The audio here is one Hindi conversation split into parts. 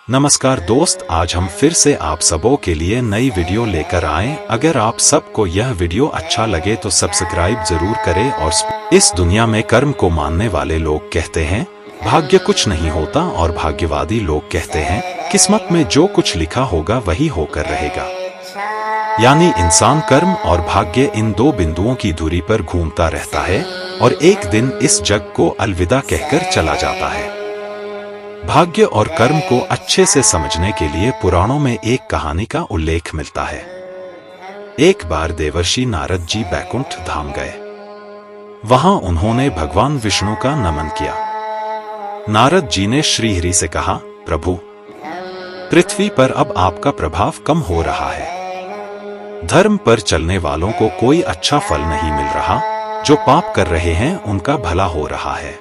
नमस्कार दोस्त, आज हम फिर से आप सबों के लिए नई वीडियो लेकर आए। अगर आप सबको यह वीडियो अच्छा लगे तो सब्सक्राइब जरूर करें। और इस दुनिया में कर्म को मानने वाले लोग कहते हैं भाग्य कुछ नहीं होता, और भाग्यवादी लोग कहते हैं किस्मत में जो कुछ लिखा होगा वही होकर रहेगा। यानी इंसान कर्म और भाग्य इन दो बिंदुओं की दूरी पर घूमता रहता है और एक दिन इस जग को अलविदा कहकर चला जाता है। भाग्य और कर्म को अच्छे से समझने के लिए पुराणों में एक कहानी का उल्लेख मिलता है। एक बार देवर्षि नारद जी बैकुंठ धाम गए। वहां उन्होंने भगवान विष्णु का नमन किया। नारद जी ने श्रीहरि से कहा, प्रभु, पृथ्वी पर अब आपका प्रभाव कम हो रहा है। धर्म पर चलने वालों को कोई अच्छा फल नहीं मिल रहा, जो पाप कर रहे हैं उनका भला हो रहा है।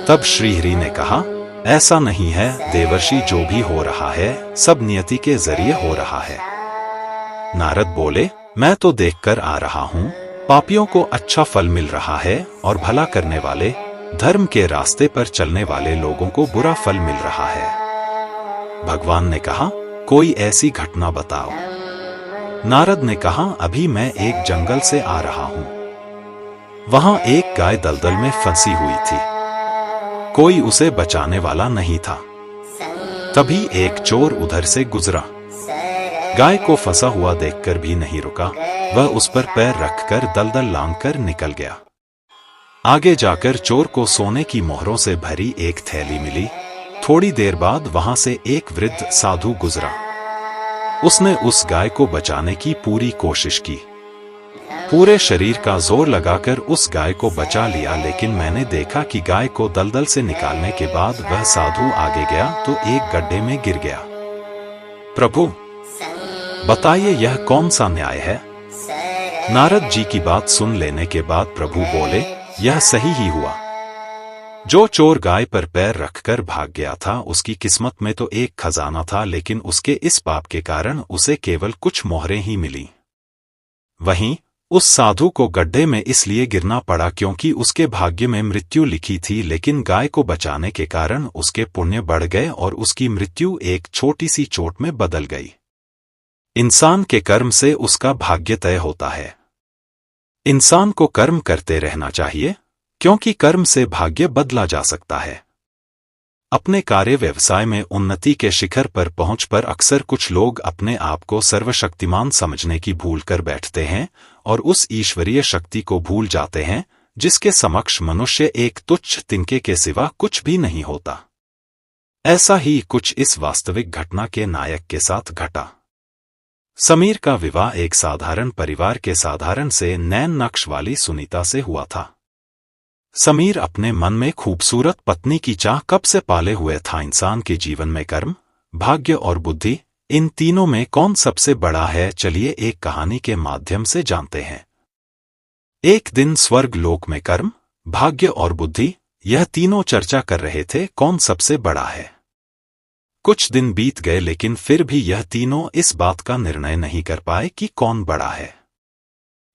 तब श्रीहरि ने कहा, ऐसा नहीं है देवर्षि, जो भी हो रहा है सब नियति के जरिए हो रहा है। नारद बोले, मैं तो देखकर आ रहा हूँ, पापियों को अच्छा फल मिल रहा है और भला करने वाले, धर्म के रास्ते पर चलने वाले लोगों को बुरा फल मिल रहा है। भगवान ने कहा, कोई ऐसी घटना बताओ। नारद ने कहा, अभी मैं एक जंगल से आ रहा हूँ। वहां एक गाय दलदल में फंसी हुई थी। कोई उसे बचाने वाला नहीं था। तभी एक चोर उधर से गुजरा। गाय को फंसा हुआ देखकर भी नहीं रुका, वह उस पर पैर रखकर दलदल लांघकर निकल गया। आगे जाकर चोर को सोने की मोहरों से भरी एक थैली मिली। थोड़ी देर बाद वहां से एक वृद्ध साधु गुजरा। उसने उस गाय को बचाने की पूरी कोशिश की। पूरे शरीर का जोर लगाकर उस गाय को बचा लिया, लेकिन मैंने देखा कि गाय को दलदल से निकालने के बाद वह साधु आगे गया तो एक गड्ढे में गिर गया। प्रभु, बताइए यह कौन सा न्याय है? नारद जी की बात सुन लेने के बाद प्रभु बोले, यह सही ही हुआ। जो चोर गाय पर पैर रखकर भाग गया था, उसकी किस्मत में तो एक खजाना था, लेकिन उसके इस पाप के कारण उसे केवल कुछ मोहरें ही मिली। वहीं उस साधु को गड्ढे में इसलिए गिरना पड़ा क्योंकि उसके भाग्य में मृत्यु लिखी थी, लेकिन गाय को बचाने के कारण उसके पुण्य बढ़ गए और उसकी मृत्यु एक छोटी सी चोट में बदल गई। इंसान के कर्म से उसका भाग्य तय होता है। इंसान को कर्म करते रहना चाहिए, क्योंकि कर्म से भाग्य बदला जा सकता है। अपने कार्य व्यवसाय में उन्नति के शिखर पर पहुंच पर अक्सर कुछ लोग अपने आप को सर्वशक्तिमान समझने की भूल कर बैठते हैं और उस ईश्वरीय शक्ति को भूल जाते हैं जिसके समक्ष मनुष्य एक तुच्छ तिनके के सिवा कुछ भी नहीं होता। ऐसा ही कुछ इस वास्तविक घटना के नायक के साथ घटा। समीर का विवाह एक साधारण परिवार के साधारण से नैन नक्श वाली सुनीता से हुआ था। समीर अपने मन में खूबसूरत पत्नी की चाह कब से पाले हुए था। इंसान के जीवन में कर्म, भाग्य और बुद्धि, इन तीनों में कौन सबसे बड़ा है, चलिए एक कहानी के माध्यम से जानते हैं। एक दिन स्वर्ग लोक में कर्म, भाग्य और बुद्धि, यह तीनों चर्चा कर रहे थे कौन सबसे बड़ा है। कुछ दिन बीत गए, लेकिन फिर भी यह तीनों इस बात का निर्णय नहीं कर पाए कि कौन बड़ा है।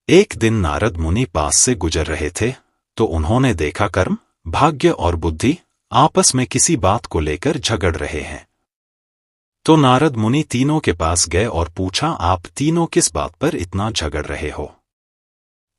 एक दिन नारद मुनि पास से गुजर रहे थे तो उन्होंने देखा कर्म, भाग्य और बुद्धि आपस में किसी बात को लेकर झगड़ रहे हैं। तो नारद मुनि तीनों के पास गए और पूछा, आप तीनों किस बात पर इतना झगड़ रहे हो?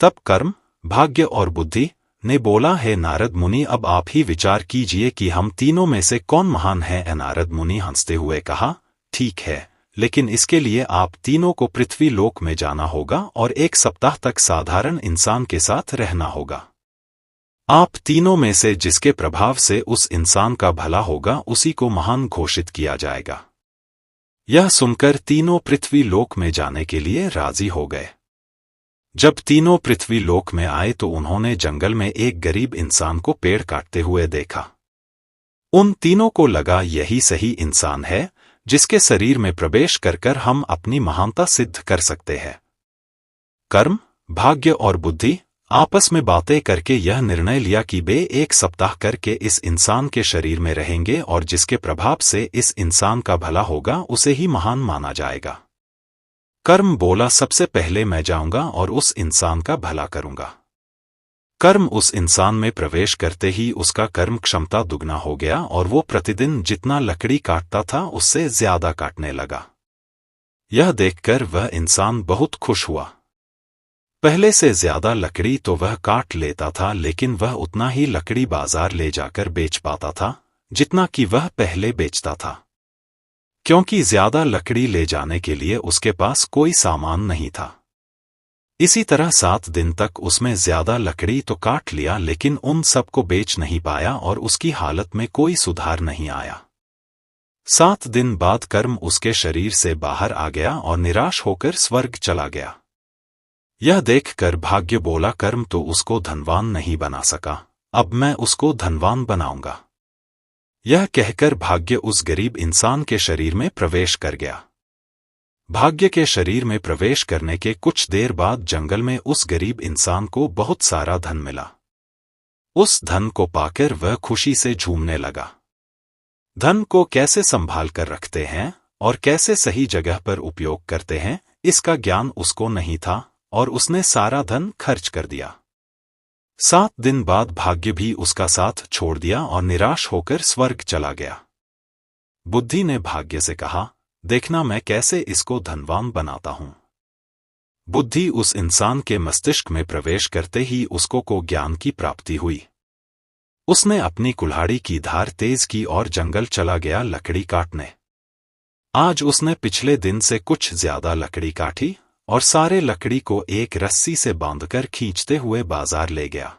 तब कर्म, भाग्य और बुद्धि ने बोला, है नारद मुनि, अब आप ही विचार कीजिए कि हम तीनों में से कौन महान है। नारद मुनि हंसते हुए कहा, ठीक है, लेकिन इसके लिए आप तीनों को पृथ्वी लोक में जाना होगा और एक सप्ताह तक साधारण इंसान के साथ रहना होगा। आप तीनों में से जिसके प्रभाव से उस इंसान का भला होगा उसी को महान घोषित किया जाएगा। यह सुनकर तीनों पृथ्वी लोक में जाने के लिए राजी हो गए। जब तीनों पृथ्वी लोक में आए तो उन्होंने जंगल में एक गरीब इंसान को पेड़ काटते हुए देखा। उन तीनों को लगा यही सही इंसान है जिसके शरीर में प्रवेश कर हम अपनी महानता सिद्ध कर सकते हैं। कर्म, भाग्य और बुद्धि आपस में बातें करके यह निर्णय लिया कि वे एक सप्ताह करके इस इंसान के शरीर में रहेंगे और जिसके प्रभाव से इस इंसान का भला होगा उसे ही महान माना जाएगा। कर्म बोला, सबसे पहले मैं जाऊंगा और उस इंसान का भला करूंगा। कर्म उस इंसान में प्रवेश करते ही उसका कर्म क्षमता दुगना हो गया और वो प्रतिदिन जितना लकड़ी काटता था उससे ज्यादा काटने लगा। यह देखकर वह इंसान बहुत खुश हुआ। पहले से ज्यादा लकड़ी तो वह काट लेता था, लेकिन वह उतना ही लकड़ी बाजार ले जाकर बेच पाता था जितना कि वह पहले बेचता था, क्योंकि ज्यादा लकड़ी ले जाने के लिए उसके पास कोई सामान नहीं था। इसी तरह 7 दिन तक उसमें ज्यादा लकड़ी तो काट लिया, लेकिन उन सबको बेच नहीं पाया और उसकी हालत में कोई सुधार नहीं आया। 7 दिन बाद कर्म उसके शरीर से बाहर आ गया और निराश होकर स्वर्ग चला गया। यह देखकर भाग्य बोला, कर्म तो उसको धनवान नहीं बना सका, अब मैं उसको धनवान बनाऊंगा। यह कहकर भाग्य उस गरीब इंसान के शरीर में प्रवेश कर गया। भाग्य के शरीर में प्रवेश करने के कुछ देर बाद जंगल में उस गरीब इंसान को बहुत सारा धन मिला। उस धन को पाकर वह खुशी से झूमने लगा। धन को कैसे संभाल कर रखते हैं और कैसे सही जगह पर उपयोग करते हैं, इसका ज्ञान उसको नहीं था और उसने सारा धन खर्च कर दिया। 7 दिन बाद भाग्य भी उसका साथ छोड़ दिया और निराश होकर स्वर्ग चला गया। बुद्धि ने भाग्य से कहा, देखना मैं कैसे इसको धनवान बनाता हूं। बुद्धि उस इंसान के मस्तिष्क में प्रवेश करते ही उसको को ज्ञान की प्राप्ति हुई। उसने अपनी कुल्हाड़ी की धार तेज की और जंगल चला गया लकड़ी काटने। आज उसने पिछले दिन से कुछ ज्यादा लकड़ी काटी और सारे लकड़ी को एक रस्सी से बांधकर खींचते हुए बाजार ले गया।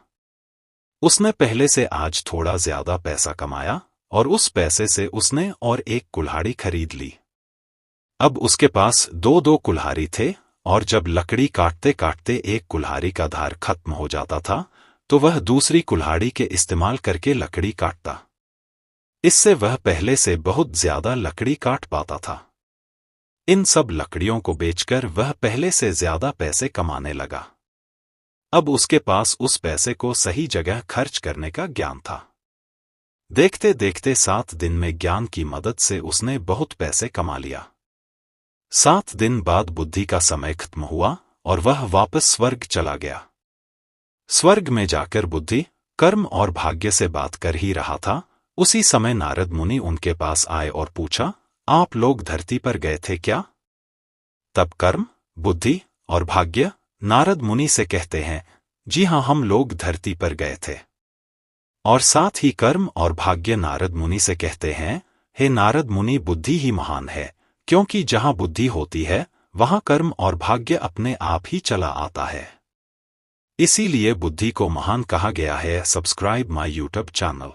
उसने पहले से आज थोड़ा ज्यादा पैसा कमाया और उस पैसे से उसने और एक कुल्हाड़ी खरीद ली। अब उसके पास 2-2 कुल्हाड़ी थे और जब लकड़ी काटते काटते एक कुल्हाड़ी का धार खत्म हो जाता था तो वह दूसरी कुल्हाड़ी के इस्तेमाल करके लकड़ी काटता। इससे वह पहले से बहुत ज्यादा लकड़ी काट पाता था। इन सब लकड़ियों को बेचकर वह पहले से ज्यादा पैसे कमाने लगा। अब उसके पास उस पैसे को सही जगह खर्च करने का ज्ञान था। देखते देखते 7 दिन में ज्ञान की मदद से उसने बहुत पैसे कमा लिया। 7 दिन बाद बुद्धि का समय खत्म हुआ और वह वापस स्वर्ग चला गया। स्वर्ग में जाकर बुद्धि कर्म और भाग्य से बात कर ही रहा था। उसी समय नारद मुनि उनके पास आए और पूछा, आप लोग धरती पर गए थे क्या? तब कर्म, बुद्धि और भाग्य नारद मुनि से कहते हैं, जी हाँ, हम लोग धरती पर गए थे। और साथ ही कर्म और भाग्य नारद मुनि से कहते हैं, हे नारद मुनि, बुद्धि ही महान है, क्योंकि जहां बुद्धि होती है वहां कर्म और भाग्य अपने आप ही चला आता है। इसीलिए बुद्धि को महान कहा गया है। Subscribe my YouTube channel.